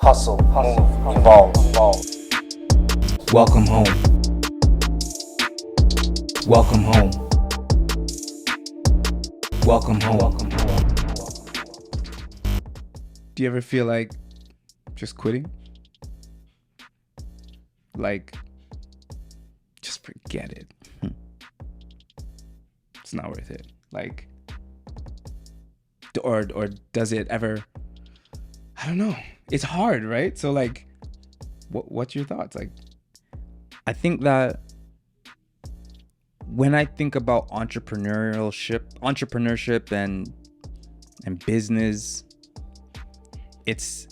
hustle, move, evolve. Welcome home. Welcome home. Welcome home. Welcome home. Do you ever feel like just quitting? Like, just forget it. It's not worth it. Like, or does it ever? I don't know. It's hard, right? So like, what's your thoughts? Like, I think that when I think about entrepreneurship and business, it's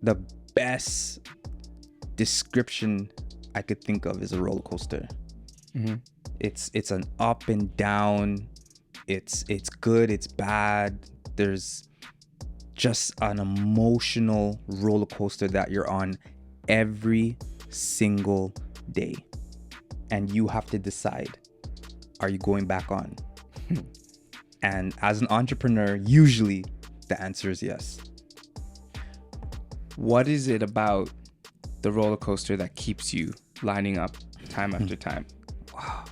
the best description I could think of is a roller coaster. mm-hmm. It's an up and down. It's good, it's bad. There's just an emotional roller coaster that you're on every single day. And you have to decide, are you going back on? And as an entrepreneur, usually the answer is yes. What is it about the roller coaster that keeps you lining up time after time? Wow.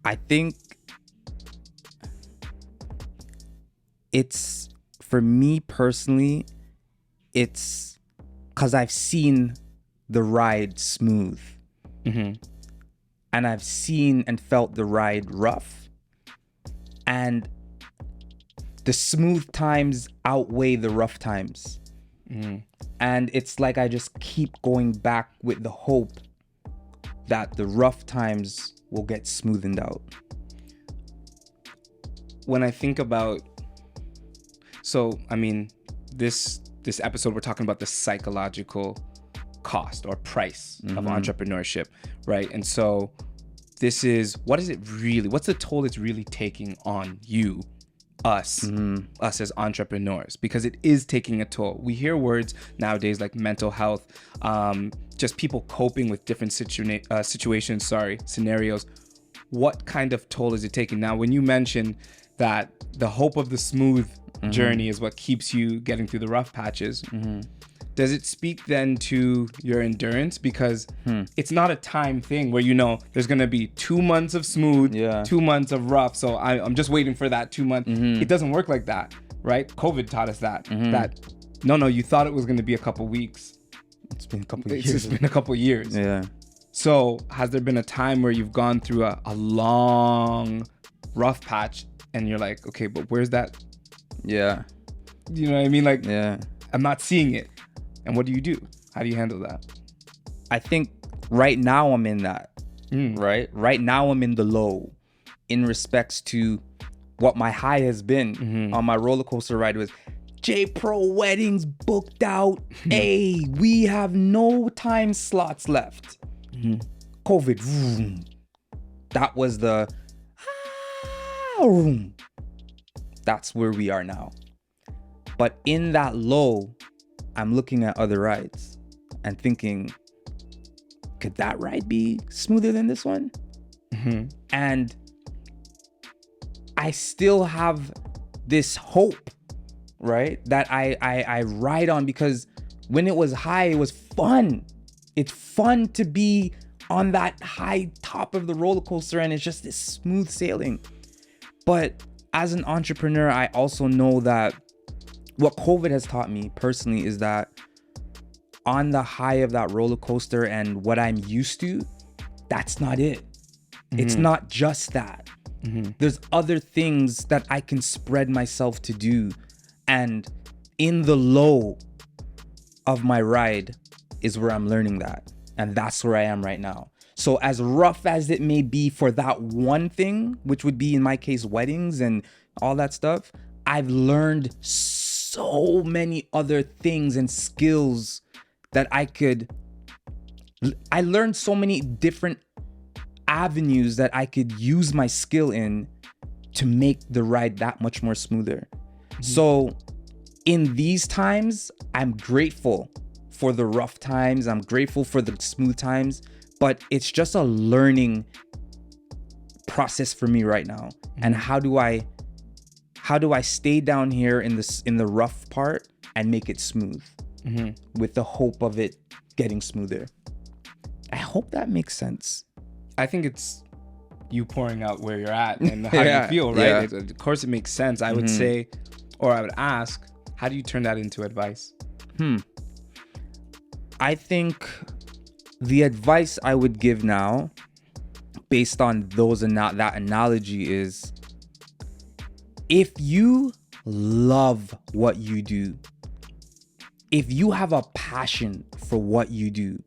I think it's, for me personally, it's because I've seen the ride smooth. Mm-hmm. And I've seen and felt the ride rough. And the smooth times outweigh the rough times. Mm-hmm. And it's like I just keep going back with the hope that the rough times will get smoothened out. When I think about, so I mean, this episode we're talking about the psychological cost or price of entrepreneurship, right? And so this is, what is it really, what's the toll it's really taking on you, us as entrepreneurs? Because it is taking a toll. We hear words nowadays like mental health, just people coping with different scenarios. What kind of toll is it taking? Now, when you mention that the hope of the smooth journey is what keeps you getting through the rough patches, does it speak then to your endurance? Because it's not a time thing where, you know, there's going to be 2 months of smooth, 2 months of rough. So I'm just waiting for that 2 months. It doesn't work like that, right? COVID taught us that, that no, you thought it was going to be a couple weeks. It's been a couple of years. It's been a couple of years. Yeah. So has there been a time where you've gone through a long rough patch and you're like, okay, but where's that? Yeah. You know what I mean? Like, Yeah. I'm not seeing it. And what do you do? How do you handle that? I think right now I'm in that, right? Right now I'm in the low in respects to what my high has been on my roller coaster ride was J Pro weddings booked out. Hey, we have no time slots left. COVID. Vroom. That was the vroom. That's where we are now. But in that low, I'm looking at other rides and thinking, could that ride be smoother than this one? And I still have this hope, right, that I ride on, because when it was high, it was fun. It's fun to be on that high top of the roller coaster, and it's just this smooth sailing. But as an entrepreneur, I also know that what COVID has taught me personally is that on the high of that roller coaster and what I'm used to, that's not it. It's not just that. There's other things that I can spread myself to do. And in the low of my ride is where I'm learning that. And that's where I am right now. So as rough as it may be for that one thing, which would be in my case, weddings and all that stuff, I've learned so many other things and skills that I learned so many different avenues that I could use my skill in to make the ride that much more smoother. So in these times, I'm grateful for the rough times. I'm grateful for the smooth times, but it's just a learning process for me right now. And how do I stay down here in the rough part and make it smooth with the hope of it getting smoother. I hope that makes sense. I think it's you pouring out where you're at and how you feel, right? Yeah. Of course, it makes sense. I would say, or I would ask, how do you turn that into advice? I think the advice I would give now, based on that analogy, is if you love what you do, if you have a passion for what you do,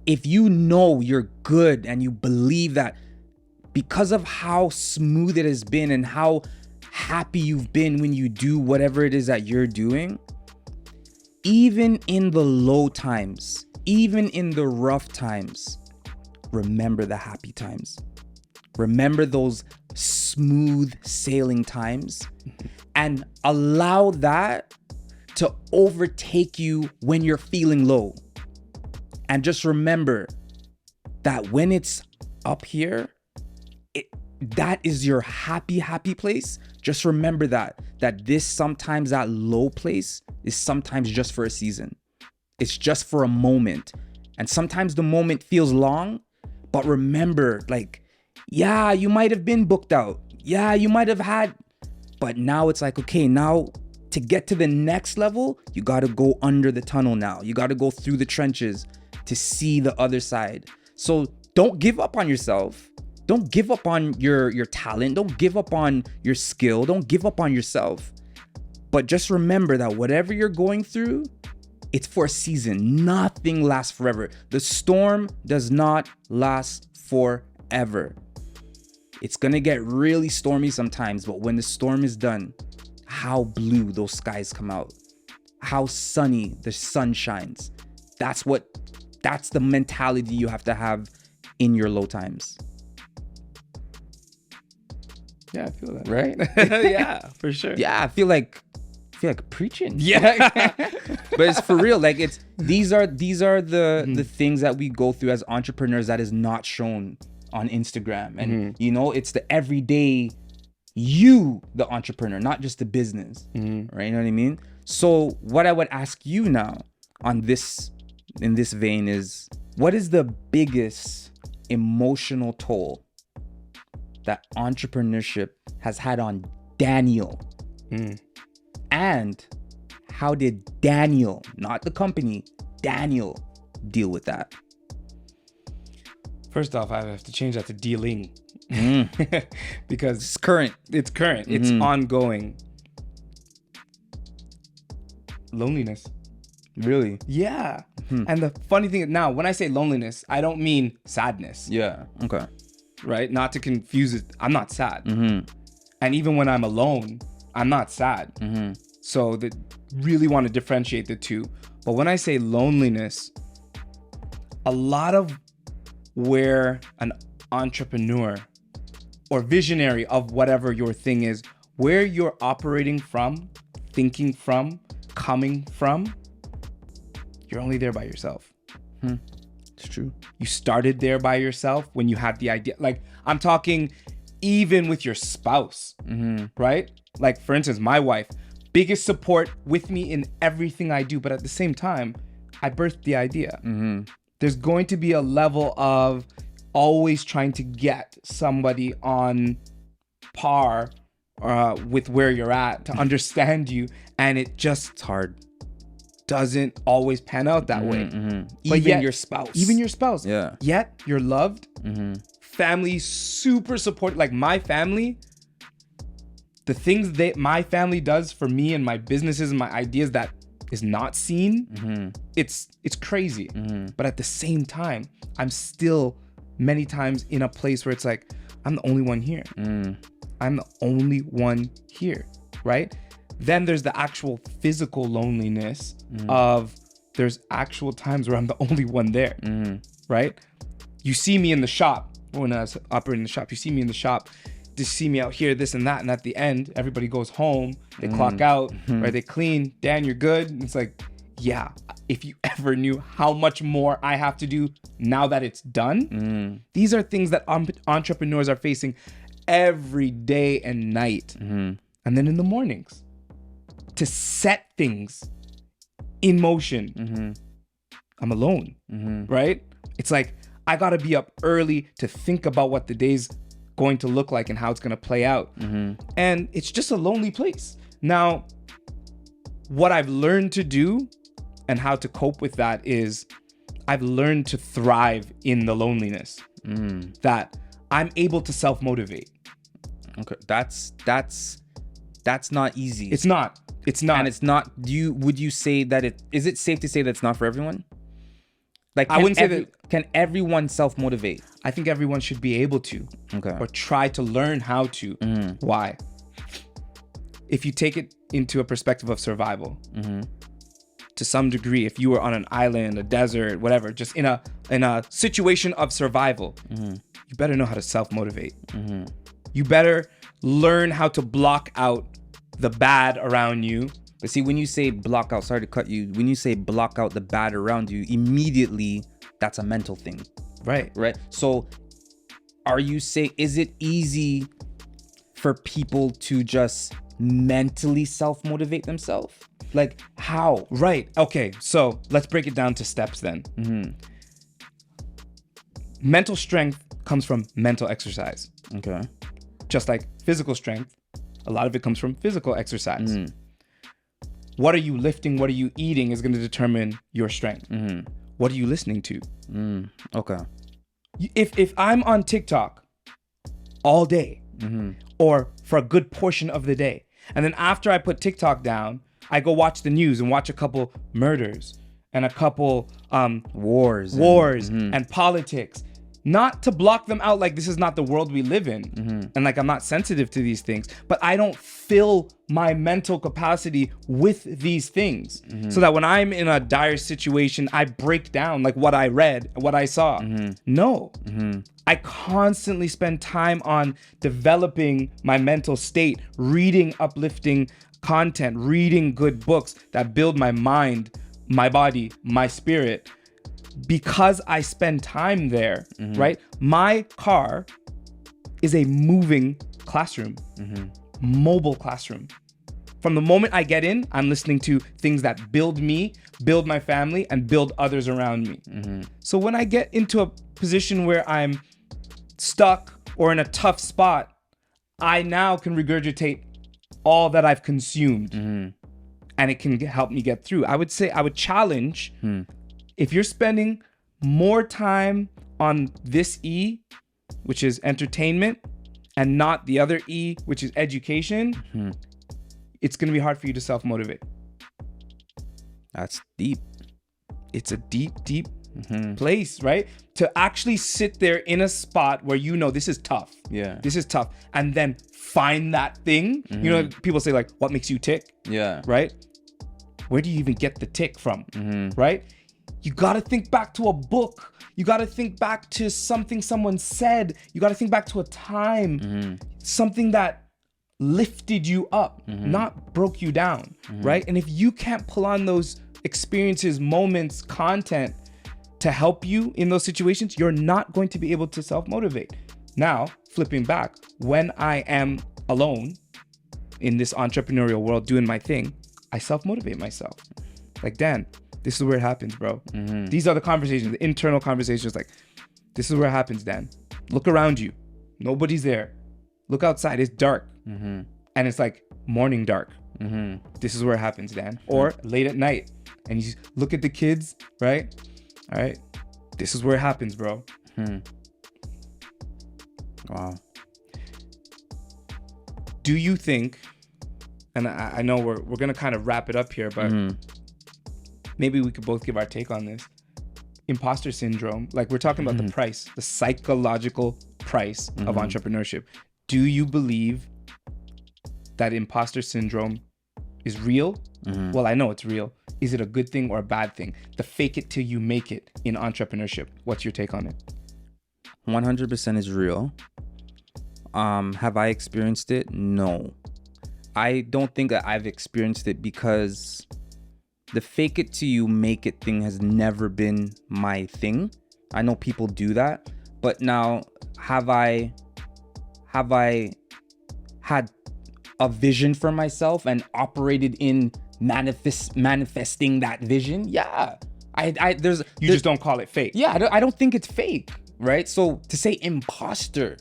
if you know you're good and you believe that because of how smooth it has been and how happy you've been when you do whatever it is that you're doing, even in the low times, even in the rough times, remember the happy times. Remember those smooth sailing times and allow that to overtake you when you're feeling low. And just remember that when it's up here, that is your happy place. Just remember that sometimes that low place is sometimes just for a season. It's just for a moment. And sometimes the moment feels long, but remember, like, yeah, you might have been booked out. Yeah, you might have had, but now it's like, okay, now to get to the next level, you got to go under the tunnel now. You got to go through the trenches to see the other side. So don't give up on yourself. Don't give up on your talent. Don't give up on your skill. Don't give up on yourself. But just remember that whatever you're going through, it's for a season. Nothing lasts forever. The storm does not last forever. It's going to get really stormy sometimes, but when the storm is done, how blue those skies come out. How sunny the sun shines. That's the mentality you have to have in your low times. Yeah, I feel that. Right? Yeah, for sure. Yeah, I feel like preaching. Yeah. But it's for real. Like these are the things that we go through as entrepreneurs that is not shown on Instagram. And you know, it's the everyday you, the entrepreneur, not just the business. Right? You know what I mean? So what I would ask you now in this vein is, what is the biggest emotional toll that entrepreneurship has had on Daniel? And how did Daniel, not the company, Daniel, deal with that? First off, I have to change that to dealing. Because It's current. It's current. It's ongoing. Loneliness. Really? Yeah. And the funny thing is, now, when I say loneliness, I don't mean sadness. Yeah. Okay. Right? Not to confuse it. I'm not sad. And even when I'm alone, I'm not sad. So that really want to differentiate the two. But when I say loneliness, a lot of where an entrepreneur or visionary of whatever your thing is, where you're operating from, thinking from, coming from, you're only there by yourself. It's true. You started there by yourself when you had the idea. Like, I'm talking even with your spouse, right? Like, for instance, my wife, biggest support with me in everything I do. But at the same time, I birthed the idea. There's going to be a level of always trying to get somebody on par with where you're at to understand you. And it's hard. Doesn't always pan out that way. But Even yet, your spouse. Even your spouse. Yeah. Yet you're loved. Family super supportive. Like, my family, the things that my family does for me and my businesses and my ideas that is not seen, it's crazy. But at the same time, I'm still many times in a place where it's like, I'm the only one here. I'm the only one here, right? Then there's the actual physical loneliness of there's actual times where I'm the only one there, right? You see me in the shop, when I was operating the shop, you see me in the shop, just see me out here, this and that. And at the end, everybody goes home, they clock out, right? They clean. Dan, you're good. And it's like, yeah, if you ever knew how much more I have to do now that it's done. These are things that entrepreneurs are facing every day and night. And then in the mornings, to set things in motion, I'm alone, right? It's like, I gotta be up early to think about what the day's going to look like and how it's gonna play out. And it's just a lonely place. Now, what I've learned to do and how to cope with that is I've learned to thrive in the loneliness, that I'm able to self-motivate. Okay, that's not easy. It's not. And it's not. Would you say that is it safe to say that it's not for everyone? Like, I wouldn't say that. Can everyone self-motivate? I think everyone should be able to, Okay. or try to learn how to. Why? If you take it into a perspective of survival, to some degree, if you were on an island, a desert, whatever, just in a situation of survival, you better know how to self-motivate. You better learn how to block out the bad around you. But see, when you say block out, sorry to cut you, when you say block out the bad around you, immediately that's a mental thing. Right. So are you saying, is it easy for people to just mentally self-motivate themselves? Like, how? Right. Okay. So let's break it down to steps then. Mental strength comes from mental exercise. Okay. Just like physical strength, a lot of it comes from physical exercise. What are you lifting? What are you eating is going to determine your strength. What are you listening to? Okay. If I'm on TikTok all day, or for a good portion of the day, and then after I put TikTok down, I go watch the news and watch a couple murders and a couple wars and politics. Not to block them out, like this is not the world we live in, and like I'm not sensitive to these things, but I don't fill my mental capacity with these things, so that when I'm in a dire situation, I break down like what I read, what I saw. No, I constantly spend time on developing my mental state, reading uplifting content, reading good books that build my mind, my body, my spirit. Because I spend time there, right? My car is a moving classroom, mobile classroom. From the moment I get in, I'm listening to things that build me, build my family, and build others around me. So when I get into a position where I'm stuck or in a tough spot, I now can regurgitate all that I've consumed, and it can help me get through. I would say, I would challenge, if you're spending more time on this E, which is entertainment, and not the other E, which is education, it's going to be hard for you to self-motivate. That's deep. It's a deep, deep place, right? To actually sit there in a spot where you know this is tough. Yeah. This is tough. And then find that thing. You know, people say like, what makes you tick? Yeah. Right? Where do you even get the tick from? Right? You got to think back to a book. You got to think back to something someone said. You got to think back to a time, something that lifted you up, not broke you down, right? And if you can't pull on those experiences, moments, content to help you in those situations, you're not going to be able to self-motivate. Now, flipping back, when I am alone in this entrepreneurial world doing my thing, I self-motivate myself. Like, Dan, this is where it happens, bro. These are the conversations, the internal conversations. Like, this is where it happens, Dan. Look around you. Nobody's there. Look outside. It's dark. And it's like morning dark. This is where it happens, Dan. Or late at night. And you look at the kids, right? All right. This is where it happens, bro. Wow. Do you think, and I know we're going to kind of wrap it up here, but maybe we could both give our take on this. Imposter syndrome, like we're talking about the price, the psychological price of entrepreneurship. Do you believe that imposter syndrome is real? Well, I know it's real. Is it a good thing or a bad thing? The fake it till you make it in entrepreneurship. What's your take on it? 100% is real. Have I experienced it? No. I don't think that I've experienced it because the fake it till you make it thing has never been my thing. I know people do that, but now have I had a vision for myself and operated in manifesting that vision, yeah. There's just don't call it fake. Yeah, I don't think it's fake, right? So to say imposter,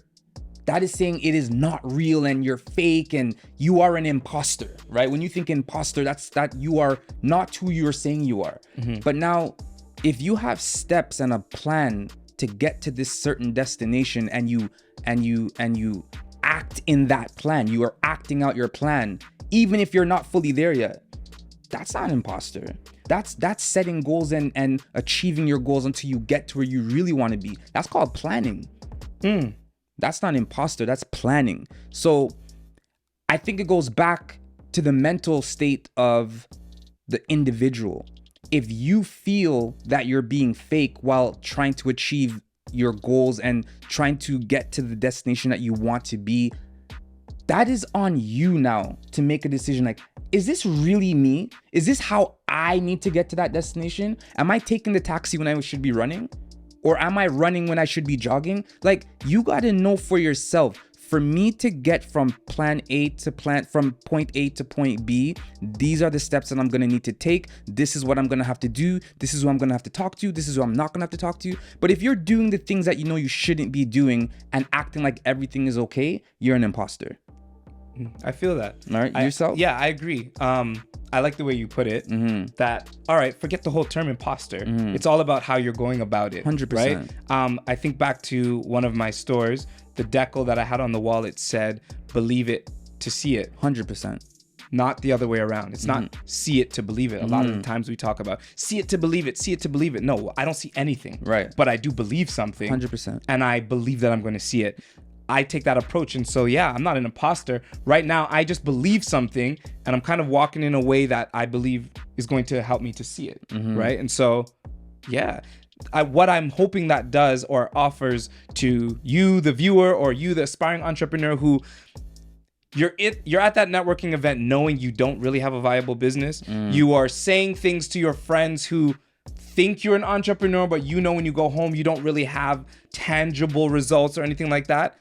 that is saying it is not real and you're fake and you are an imposter, right? When you think imposter, that's that you are not who you're saying you are. But now, if you have steps and a plan to get to this certain destination and you act in that plan, you are acting out your plan, even if you're not fully there yet, that's not an imposter. That's setting goals and achieving your goals until you get to where you really want to be. That's called planning. That's not imposter, that's planning. So I think it goes back to the mental state of the individual. If you feel that you're being fake while trying to achieve your goals and trying to get to the destination that you want to be, that is on you now to make a decision like, is this really me? Is this how I need to get to that destination? Am I taking the taxi when I should be running? Or am I running when I should be jogging? Like, you gotta know for yourself. For me to get from point A to point B, these are the steps that I'm gonna need to take. This is what I'm gonna have to do. This is who I'm gonna have to talk to. This is who I'm not gonna have to talk to. But if you're doing the things that you know you shouldn't be doing and acting like everything is okay, you're an imposter. I feel that. All right, yourself? Yeah, I agree. I like the way you put it. That, all right, forget the whole term imposter. It's all about how you're going about it. 100%. Right? I think back to one of my stores, the decal that I had on the wall, it said, believe it to see it. 100%. Not the other way around. It's not see it to believe it. A lot of the times we talk about see it to believe it, see it to believe it. No, I don't see anything. Right. But I do believe something. 100%. And I believe that I'm going to see it. I take that approach. And so, yeah, I'm not an imposter. Right now, I just believe something and I'm kind of walking in a way that I believe is going to help me to see it. Right. And so, yeah, what I'm hoping that does or offers to you, the viewer, or you, the aspiring entrepreneur who you're at that networking event knowing you don't really have a viable business. You are saying things to your friends who think you're an entrepreneur, but you know when you go home, you don't really have tangible results or anything like that.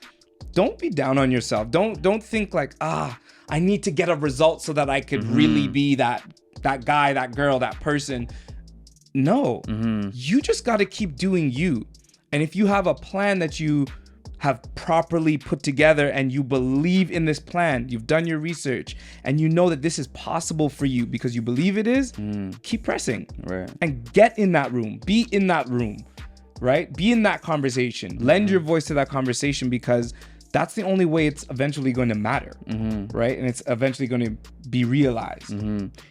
Don't be down on yourself. Don't think like, I need to get a result so that I could really be that guy, that girl, that person. No, you just got to keep doing you. And if you have a plan that you have properly put together and you believe in this plan, you've done your research and you know that this is possible for you because you believe it is, keep pressing. Right. And get in that room, be in that room, right? Be in that conversation, lend your voice to that conversation because that's the only way it's eventually going to matter, right? And it's eventually going to be realized.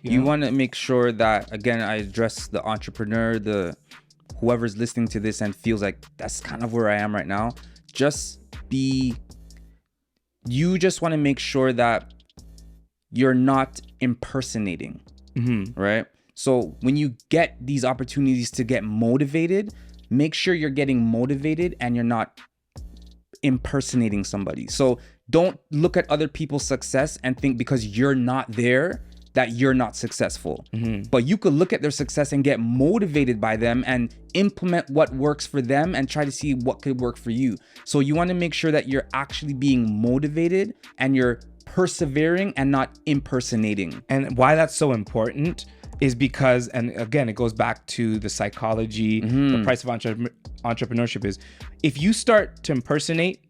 You want to make sure that, again, I address the entrepreneur, whoever's listening to this and feels like that's kind of where I am right now. You just want to make sure that you're not impersonating, right? So when you get these opportunities to get motivated, make sure you're getting motivated and you're not impersonating somebody. So don't look at other people's success and think because you're not there that you're not successful. But you could look at their success and get motivated by them and implement what works for them and try to see what could work for you. So you want to make sure that you're actually being motivated and you're persevering and not impersonating. And why that's so important is because, and again, it goes back to the psychology, the price of entrepreneurship is, if you start to impersonate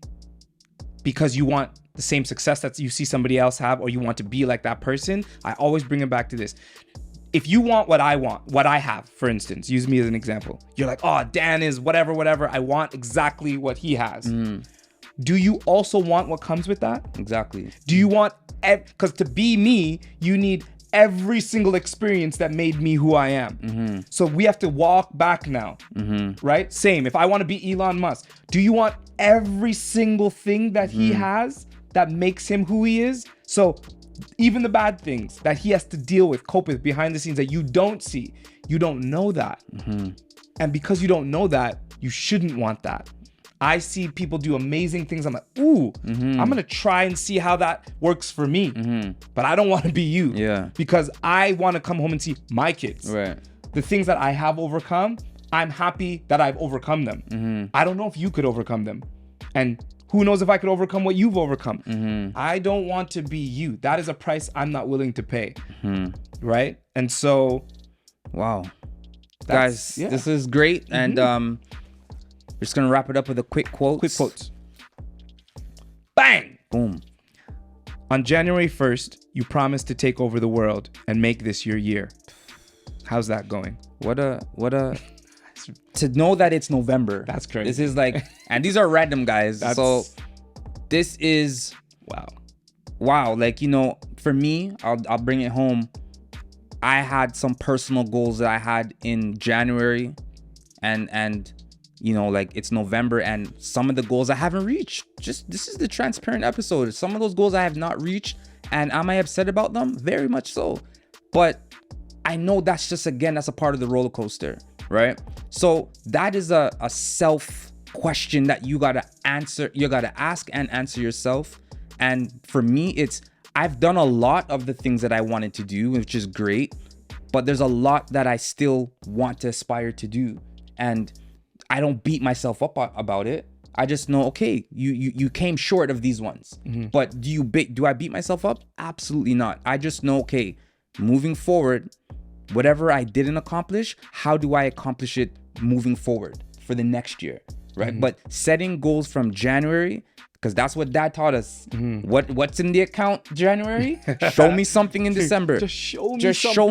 because you want the same success that you see somebody else have, or you want to be like that person, I always bring it back to this. If you want what I want, what I have, for instance, use me as an example. You're like, oh, Dan is whatever. I want exactly what he has. Do you also want what comes with that? Exactly. Do you want, because to be me, you need every single experience that made me who I am. So we have to walk back now, right? Same, if I want to be Elon Musk, do you want every single thing that he has that makes him who he is? So even the bad things that he has to deal with, cope with behind the scenes that you don't see, you don't know that. And because you don't know that, you shouldn't want that. I see people do amazing things. I'm like, ooh, I'm going to try and see how that works for me. But I don't want to be you. Yeah. Because I want to come home and see my kids. Right. The things that I have overcome, I'm happy that I've overcome them. I don't know if you could overcome them. And Who knows if I could overcome what you've overcome? Mm-hmm. I don't want to be you. That is a price I'm not willing to pay. Mm-hmm. Right? And so, wow. Guys, yeah. this is great. And we're just going to wrap it up with a quick quote. Quick quotes. Bang! Boom. On January 1st, you promised to take over the world and make this your year. How's that going? What a to know that it's November. That's crazy. This is like, and these are random, guys. So this is wow. Like, you know, for me, I'll bring it home. I had some personal goals that I had in January, and you know, like, it's November, and some of the goals I haven't reached. Just, this is the transparent episode. Some of those goals I have not reached, and am I upset about them? Very much so. But I know that's just, again, that's a part of the roller coaster, right? So that is a self question that you gotta answer. You gotta ask and answer yourself. And for me, it's, I've done a lot of the things that I wanted to do, which is great, but there's a lot that I still want to aspire to do. And I don't beat myself up about it. I just know, okay, you came short of these ones. Mm-hmm. But do I beat myself up? Absolutely not. I just know, okay, moving forward, whatever I didn't accomplish, how do I accomplish it moving forward for the next year, right? Mm-hmm. But setting goals from January, because that's what Dad taught us. Mm-hmm. What's in the account January? Show me something in December. Just show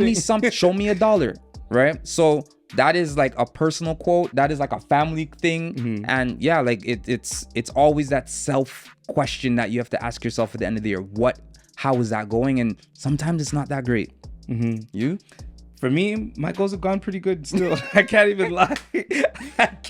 me something. Show me $1, right? So that is like a personal quote. That is like a family thing. Mm-hmm. And yeah, like it's always that self question that you have to ask yourself at the end of the year. How is that going? And sometimes it's not that great. Mm-hmm. You? For me, my goals have gone pretty good still. I can't even lie.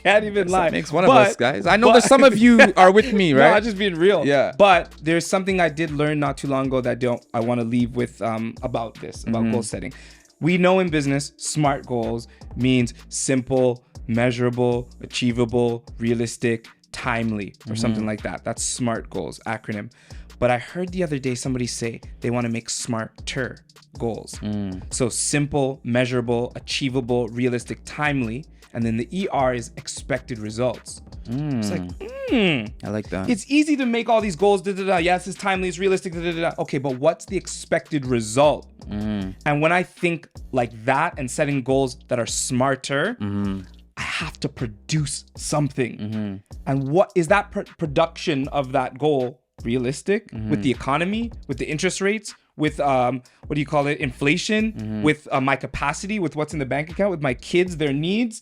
That makes one of us, guys. I know that some of you are with me, right? No, I'm just being real. Yeah. But there's something I did learn not too long ago that I want to leave with about goal setting. We know in business, SMART goals means simple, measurable, achievable, realistic, timely, or something like that. That's SMART goals, acronym. But I heard the other day somebody say they want to make smarter goals. So simple, measurable, achievable, realistic, timely. And then the ER is expected results. It's like, I like that. It's easy to make all these goals. Yes, it's timely, it's realistic. Okay, but what's the expected result? And when I think like that and setting goals that are smarter, I have to produce something. And what is that production of that goal? Realistic with the economy, with the interest rates, with inflation, with my capacity, with what's in the bank account, with my kids, their needs.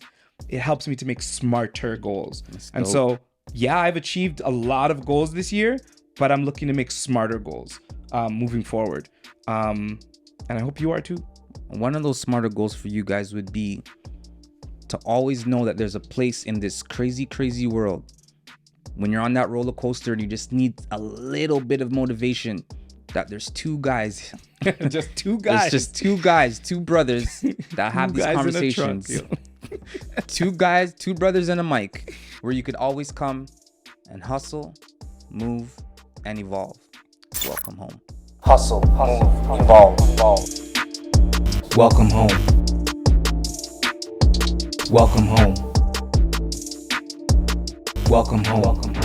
It helps me to make smarter goals. And so, yeah, I've achieved a lot of goals this year, but I'm looking to make smarter goals moving forward. And I hope you are too. One of those smarter goals for you guys would be to always know that there's a place in this crazy, crazy world when you're on that roller coaster and you just need a little bit of motivation, that there's two guys. Just two guys. There's just two guys, two brothers that have these conversations. Two guys, two brothers and a mic where you could always come and hustle, move, and evolve. Welcome home. Hustle, evolve. Welcome home. Welcome home. Welcome home.